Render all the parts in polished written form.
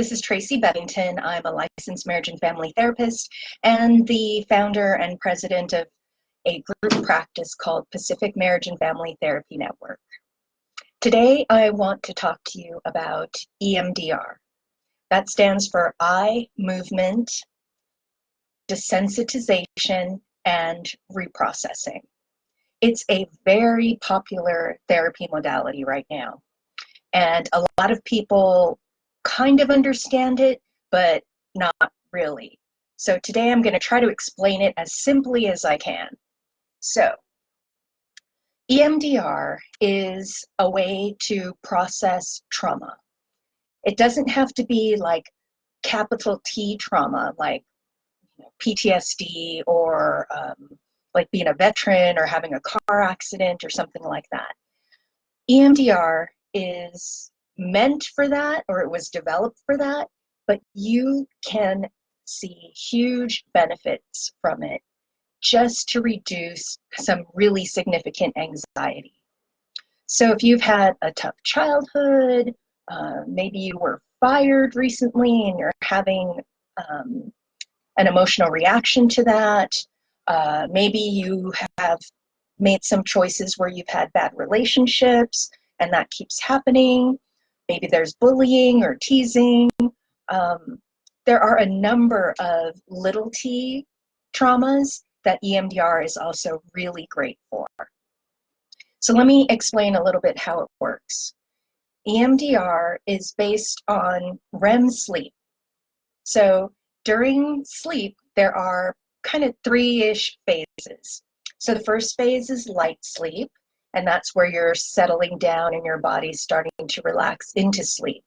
This is Tracy Bevington. I'm a licensed marriage and family therapist and the founder and president of a group practice called Pacific Marriage and Family Therapy Network. Today, I want to talk to you about EMDR. That stands for eye movement, desensitization, and reprocessing. It's a very popular therapy modality right now. And a lot of people kind of understand it, but not really. So today I'm going to try to explain it as simply as I can. So EMDR is a way to process trauma. It doesn't have to be like capital T trauma, like PTSD or like being a veteran or having a car accident or something like that. EMDR is meant for that, or it was developed for that, but you can see huge benefits from it just to reduce some really significant anxiety. So if you've had a tough childhood, maybe you were fired recently and you're having an emotional reaction to that, maybe you have made some choices where you've had bad relationships and that keeps happening. Maybe there's bullying or teasing. There are a number of little t traumas that EMDR is also really great for. So let me explain a little bit how it works. EMDR is based on REM sleep. So during sleep, there are kind of three-ish phases. So the first phase is light sleep, and that's where you're settling down and your body's starting to relax into sleep.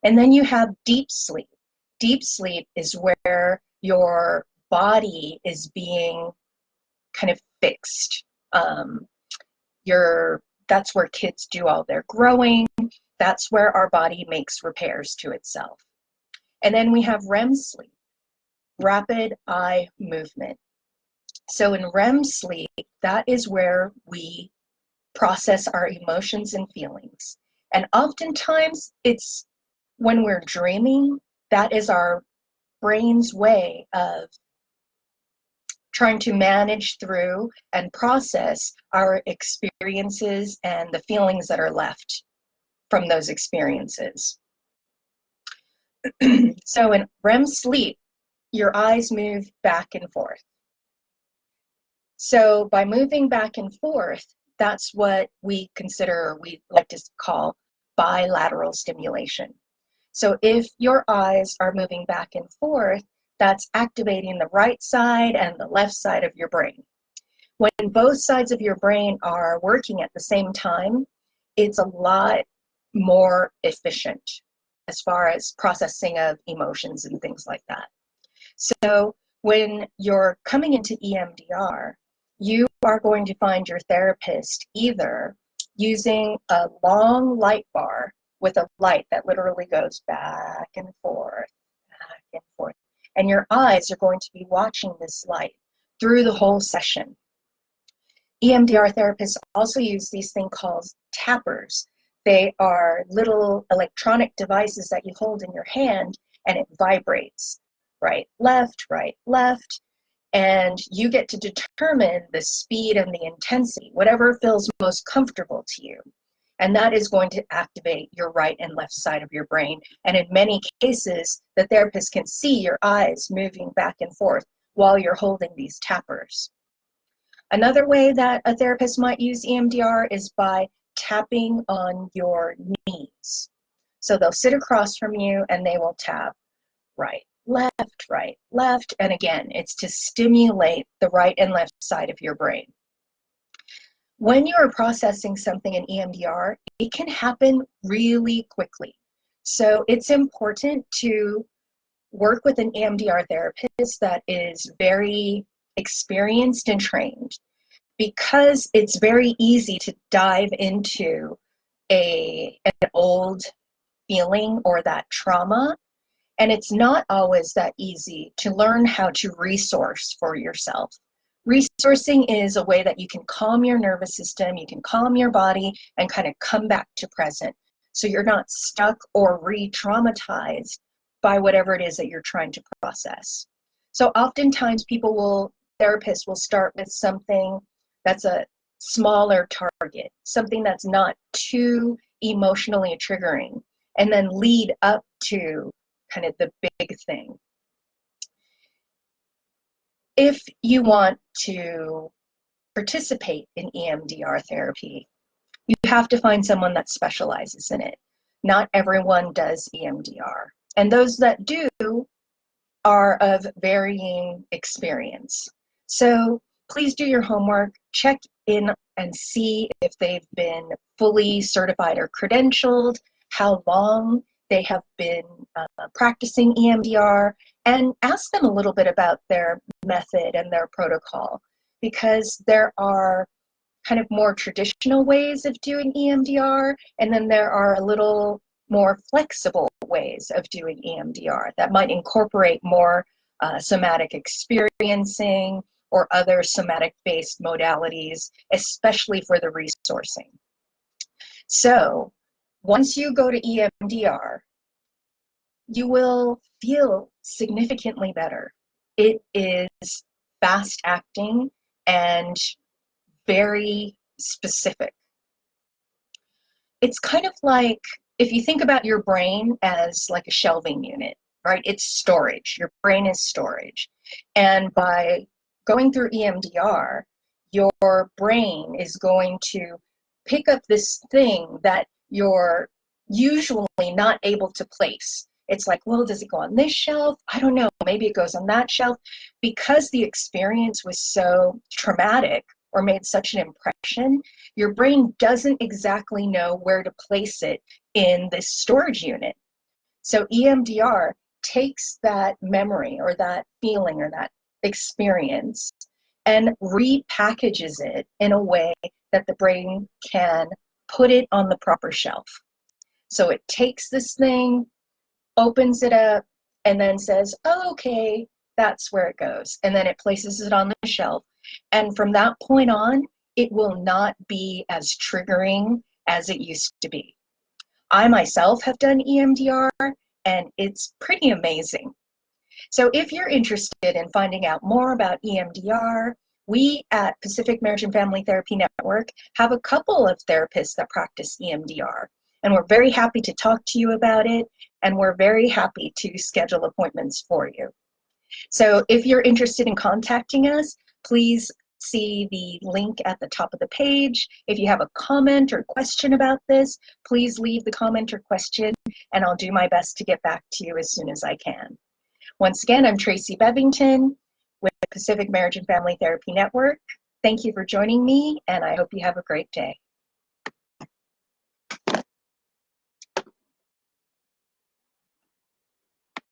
And then you have deep sleep. Deep sleep is where your body is being kind of fixed. That's where kids do all their growing. That's where our body makes repairs to itself. And then we have REM sleep, rapid eye movement. So in REM sleep, that is where we process our emotions and feelings. And oftentimes it's when we're dreaming, that is our brain's way of trying to manage through and process our experiences and the feelings that are left from those experiences. So in REM sleep, your eyes move back and forth. So by moving back and forth, that's what we consider, we like to call bilateral stimulation. So if your eyes are moving back and forth, that's activating the right side and the left side of your brain. When both sides of your brain are working at the same time, it's a lot more efficient as far as processing of emotions and things like that. So when you're coming into EMDR, you are going to find your therapist either using a long light bar with a light that literally goes back and forth, and your eyes are going to be watching this light through the whole session. EMDR therapists also use these things called tappers. They are little electronic devices that you hold in your hand and it vibrates. Right, left, and you get to determine the speed and the intensity, whatever feels most comfortable to you. And that is going to activate your right and left side of your brain. And in many cases, the therapist can see your eyes moving back and forth while you're holding these tappers. Another way that a therapist might use EMDR is by tapping on your knees. So they'll sit across from you and they will tap right, left, and again, it's to stimulate the right and left side of your brain. When you are processing something in EMDR, it can happen really quickly. So it's important to work with an EMDR therapist that is very experienced and trained, because it's very easy to dive into an old feeling or that trauma. And it's not always that easy to learn how to resource for yourself. Resourcing is a way that you can calm your nervous system, you can calm your body, and kind of come back to present. So you're not stuck or re-traumatized by whatever it is that you're trying to process. So oftentimes therapists will start with something that's a smaller target, something that's not too emotionally triggering, and then lead up to kind of the big thing. If you want to participate in EMDR therapy, you have to find someone that specializes in it. Not everyone does EMDR. And those that do are of varying experience. So please do your homework, check in and see if they've been fully certified or credentialed, how long they have been practicing EMDR, and ask them a little bit about their method and their protocol, because there are kind of more traditional ways of doing EMDR, and then there are a little more flexible ways of doing EMDR that might incorporate more somatic experiencing or other somatic-based modalities, especially for the resourcing. So once you go to EMDR, you will feel significantly better. It is fast-acting and very specific. It's kind of like, if you think about your brain as like a shelving unit, right? It's storage. Your brain is storage. And by going through EMDR, your brain is going to pick up this thing that you're usually not able to place. It's like, well, does it go on this shelf? I don't know. Maybe it goes on that shelf. Because the experience was so traumatic or made such an impression, your brain doesn't exactly know where to place it in this storage unit. So EMDR takes that memory or that feeling or that experience and repackages it in a way that the brain can put it on the proper shelf. So it takes this thing, opens it up, and then says, oh, okay, that's where it goes. And then it places it on the shelf. And from that point on, it will not be as triggering as it used to be. I myself have done EMDR, and it's pretty amazing. So if you're interested in finding out more about EMDR, we at Pacific Marriage and Family Therapy Network have a couple of therapists that practice EMDR, and we're very happy to talk to you about it, and we're very happy to schedule appointments for you. So if you're interested in contacting us, please see the link at the top of the page. If you have a comment or question about this, please leave the comment or question, and I'll do my best to get back to you as soon as I can. Once again, I'm Tracy Bevington with Pacific Marriage and Family Therapy Network. Thank you for joining me, and I hope you have a great day.